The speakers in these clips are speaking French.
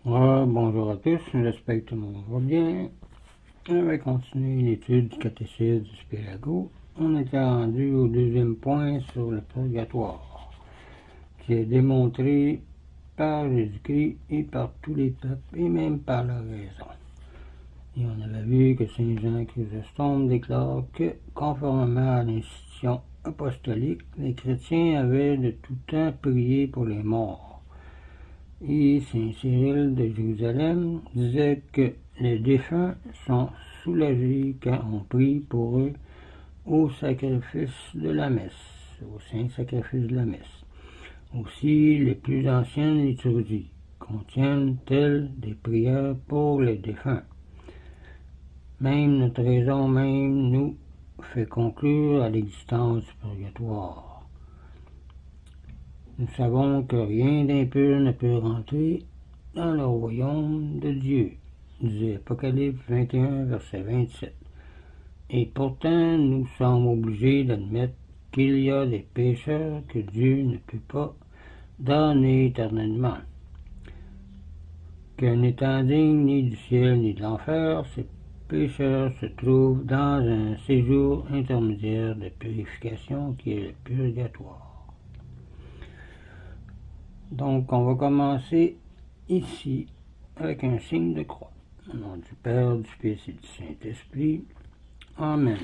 Bonjour à tous, j'espère que tout le monde va bien. On va continuer l'étude du catéchisme du Spirago. On était rendu au deuxième point sur le purgatoire, qui est démontré par Jésus-Christ et par tous les peuples, et même par la raison. Et on avait vu que Saint Jean Chrysostome déclare que, conformément à l'institution apostolique, les chrétiens avaient de tout temps prié pour les morts. Et Saint Cyril de Jérusalem disait que les défunts sont soulagés quand on prie pour eux au sacrifice de la messe, au saint sacrifice de la messe. Aussi, les plus anciennes liturgies contiennent-elles des prières pour les défunts. Même notre raison même nous fait conclure à l'existence du purgatoire. Nous savons que rien d'impur ne peut rentrer dans le royaume de Dieu, disait Apocalypse 21, verset 27. Et pourtant, nous sommes obligés d'admettre qu'il y a des pécheurs que Dieu ne peut pas damner éternellement. Que n'étant dignes ni du ciel ni de l'enfer, ces pécheurs se trouvent dans un séjour intermédiaire de purification qui est le purgatoire. Donc, on va commencer ici avec un signe de croix. Au nom du Père, du Fils et du Saint-Esprit. Amen.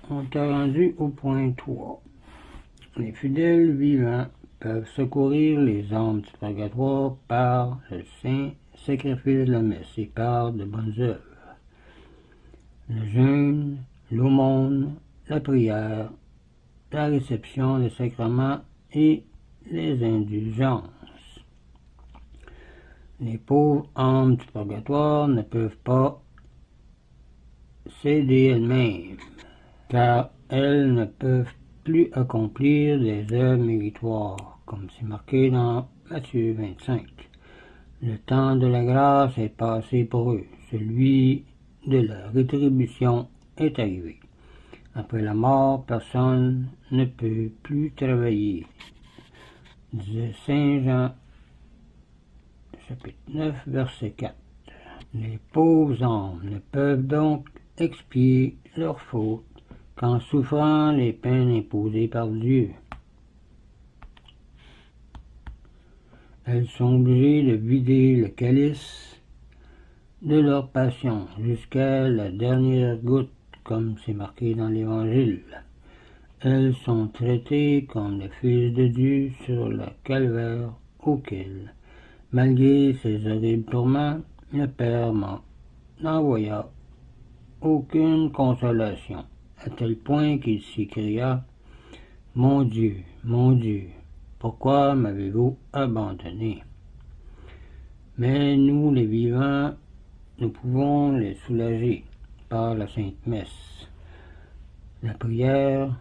On est rendu au point 3. Les fidèles vivants peuvent secourir les âmes du purgatoire par le saint sacrifice de la messe et par de bonnes œuvres. Le jeûne, l'aumône, la prière, la réception des sacrements et les indulgences. Les pauvres âmes du purgatoire ne peuvent pas s'aider elles-mêmes, car elles ne peuvent plus accomplir des œuvres méritoires, comme c'est marqué dans Matthieu 25. Le temps de la grâce est passé pour eux, celui de la rétribution est arrivé. Après la mort, personne ne peut plus travailler. Disait Saint Jean, chapitre 9, verset 4. Les pauvres âmes ne peuvent donc expier leurs fautes qu'en souffrant les peines imposées par Dieu. Elles sont obligées de vider le calice de leur passion jusqu'à la dernière goutte, comme c'est marqué dans l'Évangile. Elles sont traitées comme les fils de Dieu sur le calvaire auquel, malgré ces horribles tourments, le Père n'envoya aucune consolation, à tel point qu'il s'écria « Mon Dieu, pourquoi m'avez-vous abandonné ?» Mais nous, les vivants, nous pouvons les soulager par la Sainte Messe, la prière,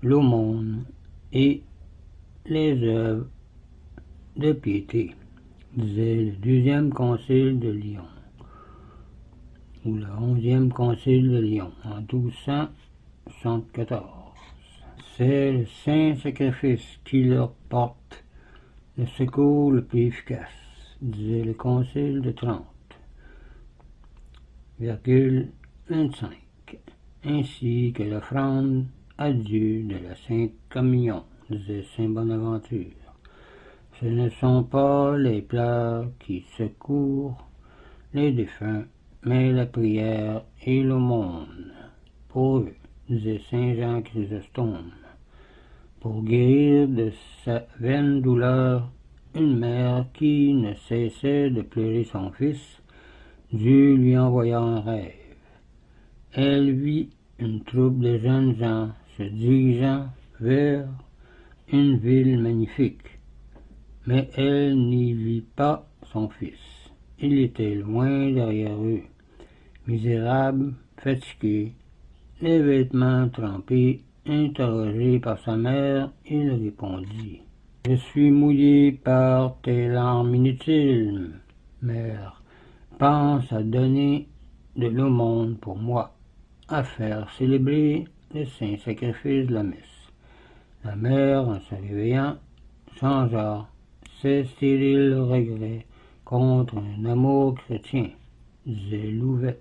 l'aumône et les œuvres de piété, disait le deuxième concile de Lyon, ou le 11e concile de Lyon, en 1274. C'est le saint sacrifice qui leur porte le secours le plus efficace, disait le concile de Trente, 25, ainsi que l'offrande à Dieu de la Sainte Communion, disait Saint Bonaventure. Ce ne sont pas les pleurs qui secourent les défunts, mais la prière et l'aumône pour eux, disait Saint Jean Chrysostome. Pour guérir de sa vaine douleur une mère qui ne cessait de pleurer son fils, Dieu lui envoya un rêve. Elle vit une troupe de jeunes gens se dirigeant vers une ville magnifique, mais elle n'y vit pas son fils. Il était loin derrière eux, misérable, fatigué, les vêtements trempés. Interrogé par sa mère, il répondit « Je suis mouillé par tes larmes inutiles, mère. Pense à donner de l'aumône pour moi, à faire célébrer le saint sacrifice de la messe. » La mère, en se réveillant, changea ces stériles regrets contre un amour chrétien, disait Louvet.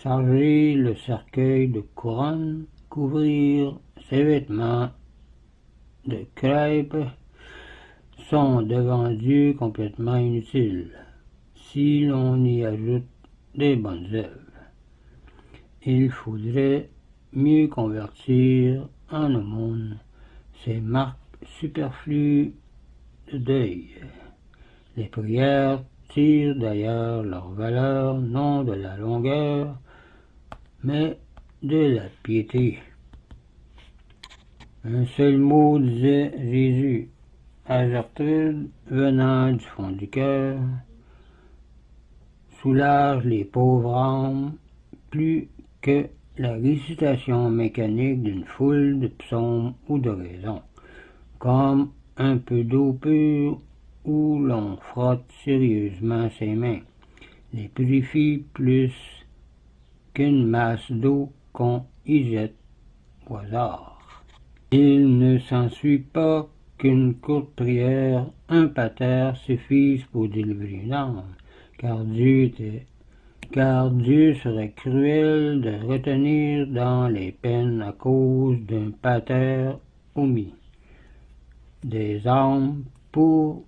Charger le cercueil de couronne, couvrir ses vêtements de crêpe sont devant Dieu complètement inutiles, si l'on y ajoute des bonnes œuvres. Il faudrait mieux convertir en aumône ces marques superflues de deuil. Les prières tirent d'ailleurs leur valeur non de la longueur, mais de la piété. Un seul mot, disait Jésus à Gertrude, venant du fond du cœur, soulage les pauvres âmes plus que la récitation mécanique d'une foule de psaumes ou d'oraisons, comme un peu d'eau pure où l'on frotte sérieusement ses mains, les purifie plus qu'une masse d'eau qu'on y jette au hasard. Il ne s'ensuit pas qu'une courte prière, un pater suffise pour délivrer une âme, car Dieu serait cruel de retenir dans les peines à cause d'un pater omis des âmes pour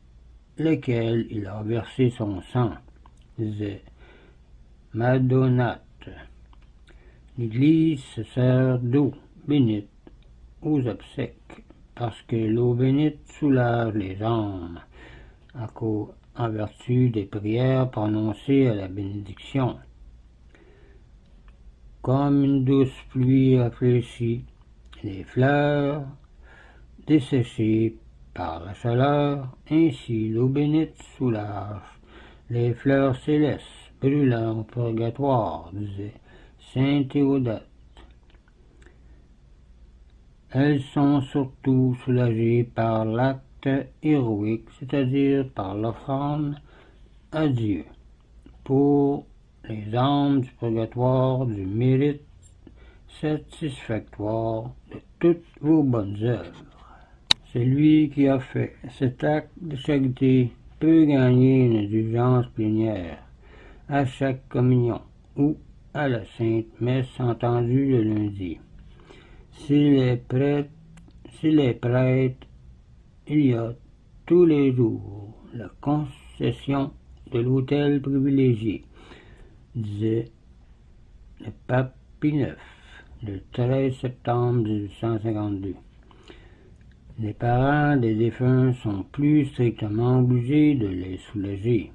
lesquelles il a versé son sang, disait Madonnate. L'Église se sert d'eau bénite aux obsèques, parce que l'eau bénite soulage les âmes, en vertu des prières prononcées à la bénédiction. Comme une douce pluie rafraîchit les fleurs desséchées par la chaleur, ainsi l'eau bénite soulage les fleurs célestes brûlant au purgatoire, disait saint Théodate. Elles sont surtout soulagées par l'acte héroïque, c'est-à-dire par l'offrande à Dieu, pour les âmes du purgatoire, du mérite satisfactoire de toutes vos bonnes œuvres. Celui qui a fait cet acte de charité peut gagner une indulgence plénière à chaque communion ou à la sainte messe entendue le lundi. S'il est prêtre, il y a tous les jours la concession de l'autel privilégié, disait le pape Pie IX, le 13 septembre 1852. Les parents des défunts sont plus strictement obligés de les soulager.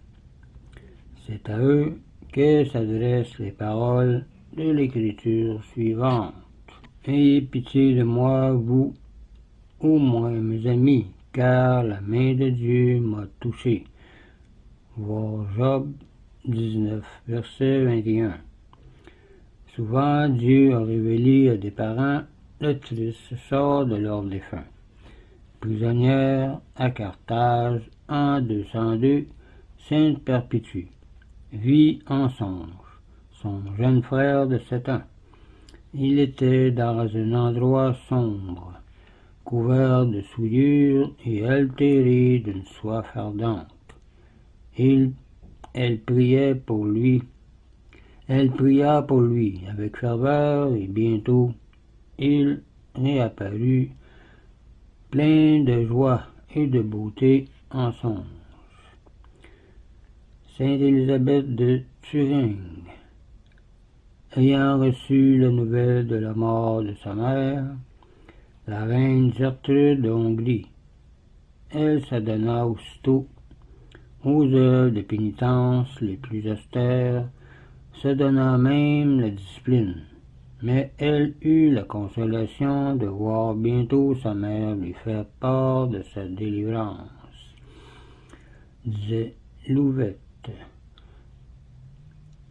C'est à eux que s'adressent les paroles de l'Écriture suivante. Ayez pitié de moi, vous, au moins mes amis, car la main de Dieu m'a touché. Voir Job 19, verset 21. Souvent, Dieu a révélé à des parents le triste sort de leurs défunts. Prisonnière à Carthage en 202, Sainte Perpétue vit en songe son jeune frère de 7 ans. Il était dans un endroit sombre, couvert de souillure et altéré d'une soif ardente. Elle pria pour lui avec ferveur et bientôt il réapparut plein de joie et de beauté en songe. Sainte Élisabeth de Thuringe, ayant reçu la nouvelle de la mort de sa mère, la reine Gertrude de Hongrie, elle s'adonna aussitôt aux œuvres de pénitence les plus austères, se donna même la discipline, mais elle eut la consolation de voir bientôt sa mère lui faire part de sa délivrance, disait Louvet.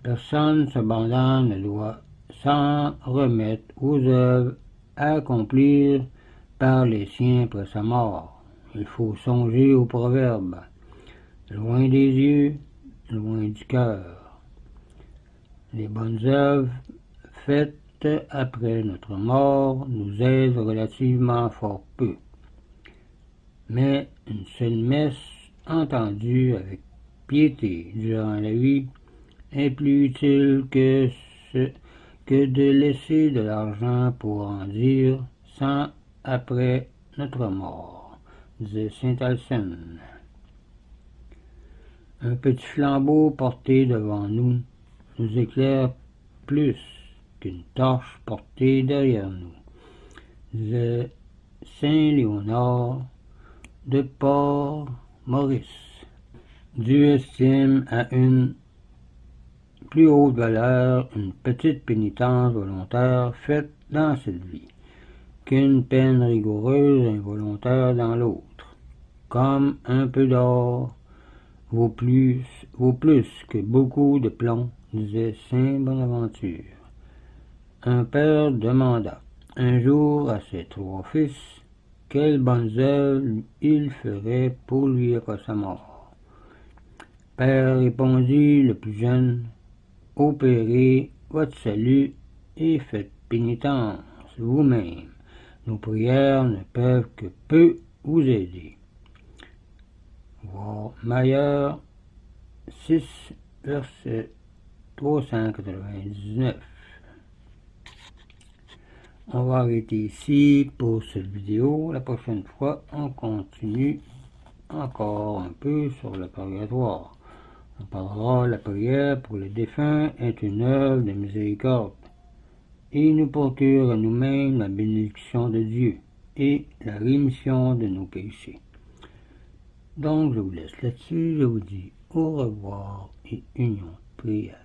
Personne cependant ne doit s'en remettre aux œuvres à accomplir par les siens après sa mort. Il faut songer au proverbe « Loin des yeux, loin du cœur ». Les bonnes œuvres faites après notre mort nous aident relativement fort peu. mais une seule messe entendue avec piété durant la vie est plus utile que de laisser de l'argent pour en dire sans après notre mort, disait saint Alcène. Un petit flambeau porté devant nous éclaire plus qu'une torche portée derrière nous, disait saint Léonard de Port-Maurice. Dieu estime à une plus haute valeur une petite pénitence volontaire faite dans cette vie qu'une peine rigoureuse et involontaire dans l'autre. Comme un peu d'or vaut plus que beaucoup de plomb, disait saint Bonaventure. Un père demanda un jour à ses 3 fils quelles bonnes œuvres il ferait pour lui après sa mort. Père, répondit le plus jeune, opérez votre salut et faites pénitence vous-même. Nos prières ne peuvent que peu vous aider. Voir Maillard 6, verset 399. On va arrêter ici pour cette vidéo. La prochaine fois, on continue encore un peu sur le purgatoire. On parlera la prière pour les défunts est une œuvre de miséricorde et nous procure à nous-mêmes la bénédiction de Dieu et la rémission de nos péchés. Donc je vous laisse là-dessus, je vous dis au revoir et union prière.